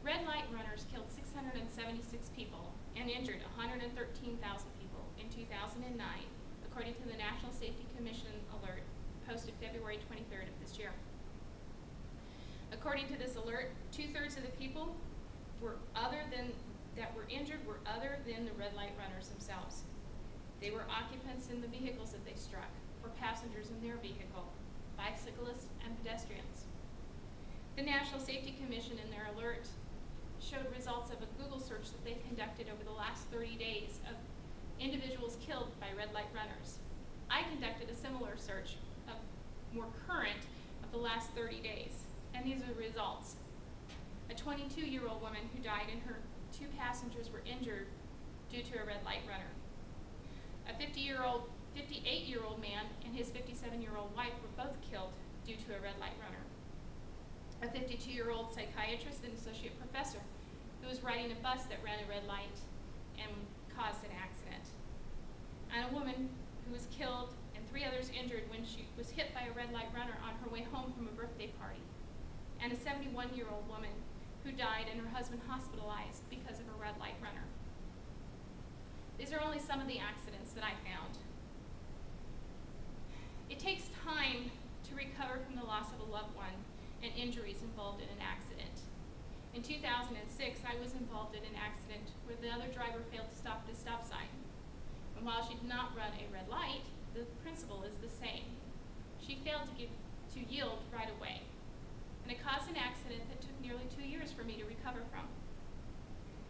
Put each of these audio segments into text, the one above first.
red light runners killed 676 people and injured 113,000 people in 2009, according to the National Safety Commission alert posted February 23rd of this year. According to this alert, 2/3 of the people that were injured were other than the red light runners themselves. They were occupants in the vehicles that they struck, or passengers in their vehicle, bicyclists and pedestrians. The National Safety Commission in their alert showed results of a Google search that they conducted over the last 30 days of individuals killed by red light runners. I conducted a similar search of more current of the last 30 days, and these are the results. A 22-year-old woman who died and her 2 passengers were injured due to a red light runner. A 58-year-old man and his 57-year-old wife were both killed due to a red light runner. A 52-year-old psychiatrist and associate professor who was riding a bus that ran a red light and caused an accident. And a woman who was killed and 3 others injured when she was hit by a red light runner on her way home from a birthday party. And a 71-year-old woman who died and her husband hospitalized because of a red light runner. These are only some of the accidents that I found. It takes time to recover from the loss of a loved one and injuries involved in an accident. In 2006, I was involved in an accident where the other driver failed to stop at a stop sign. And while she did not run a red light, the principle is the same. She failed to yield right away. And it caused an accident that took nearly 2 years for me to recover from.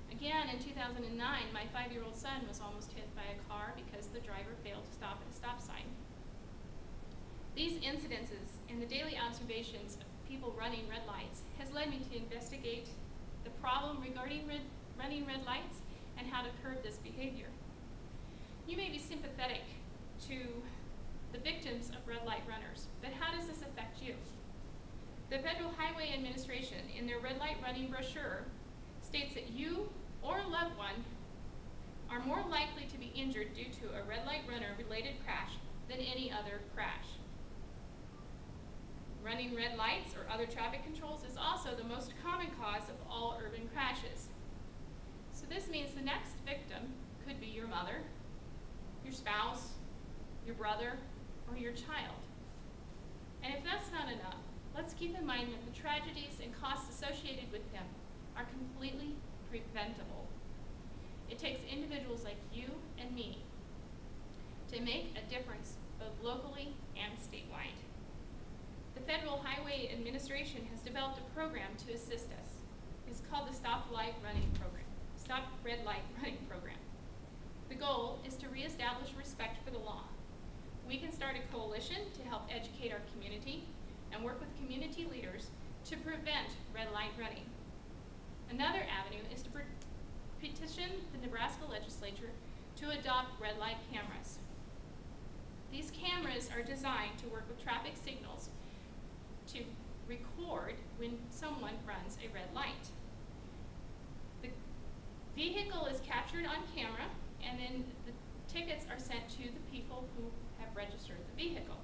Again, in 2009, my 5-year-old son was almost hit by a car because the driver failed to stop at a stop sign. These incidences and the daily observations of people running red lights has led me to investigate the problem regarding running red lights and how to curb this behavior. You may be sympathetic to the victims of red light runners, but how does this affect you? The Federal Highway Administration, in their red light running brochure, states that you or a loved one are more likely to be injured due to a red light runner related crash than any other crash. Running red lights or other traffic controls is also the most common cause of all urban crashes. So this means the next victim could be your mother, your spouse, your brother, or your child. And if that's not enough, let's keep in mind that the tragedies and costs associated with them are completely preventable. It takes individuals like you and me to make a difference both locally and statewide. The Federal Highway Administration has developed a program to assist us. It's called the Stop Red Light Running Program. The goal is to reestablish respect for the law. We can start a coalition to help educate our community and work with community leaders to prevent red light running. Another avenue is to petition the Nebraska legislature to adopt red light cameras. These cameras are designed to work with traffic signals to record when someone runs a red light. The vehicle is captured on camera, and then the tickets are sent to the people who have registered the vehicle.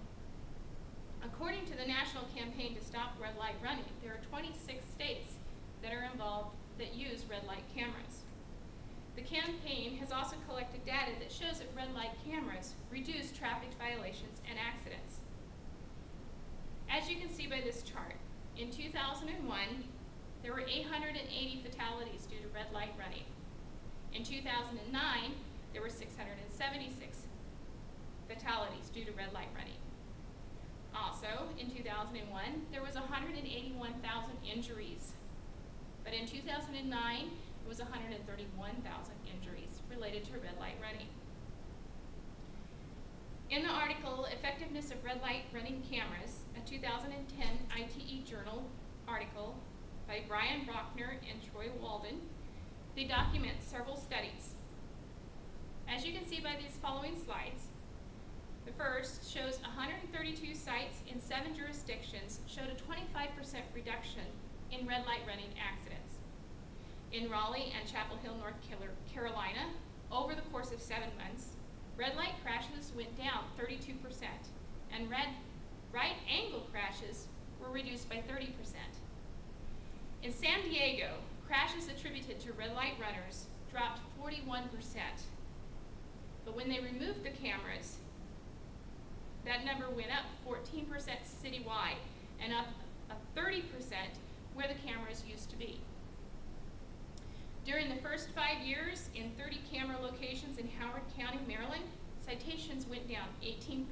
According to the National Campaign to Stop Red Light Running, there are 26 states that are involved that use red light cameras. The campaign has also collected data that shows that red light cameras reduce traffic violations and accidents. As you can see by this chart, in 2001, there were 880 fatalities due to red light running. In 2009, there were 676 fatalities due to red light running. Also, in 2001, there was 181,000 injuries. But in 2009, it was 131,000 injuries related to red light running. In the article, Effectiveness of Red Light Running Cameras, a 2010 ITE Journal article by Brian Brockner and Troy Walden, they document several studies. As you can see by these following slides, the first shows 132 sites in 7 jurisdictions showed a 25% reduction in red light running accidents. In Raleigh and Chapel Hill, North Carolina, over the course of 7 months, red light crashes went down 32%, and right angle crashes were reduced by 30%. In San Diego, crashes attributed to red light runners dropped 41%. But when they removed the cameras, that number went up 14% citywide and up 30% where the cameras used to be. During the first 5 years, in 30 camera locations in Howard County, Maryland, citations went down 18%.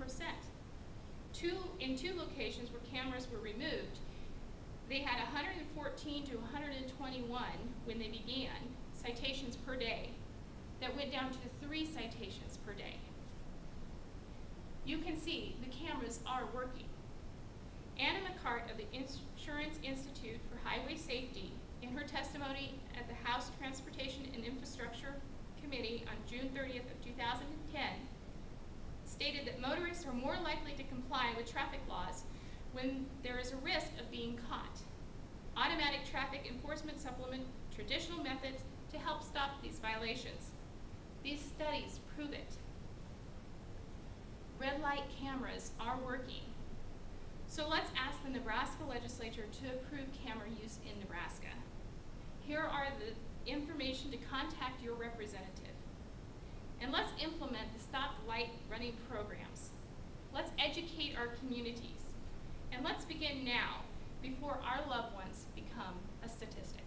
In two locations where cameras were removed, they had 114 to 121 when they began citations per day. That went down to 3 citations per day. You can see the cameras are working. Anna McCart of the Insurance Institute for Highway Safety, in her testimony at the House Transportation and Infrastructure Committee on June 30th of 2010, stated that motorists are more likely to comply with traffic laws when there is a risk of being caught. Automatic traffic enforcement supplement traditional methods to help stop these violations. These studies prove it. Red light cameras are working. So let's ask the Nebraska legislature to approve camera use in Nebraska. Here are the information to contact your representative. And let's implement the stop light running programs. Let's educate our communities. And let's begin now before our loved ones become a statistic.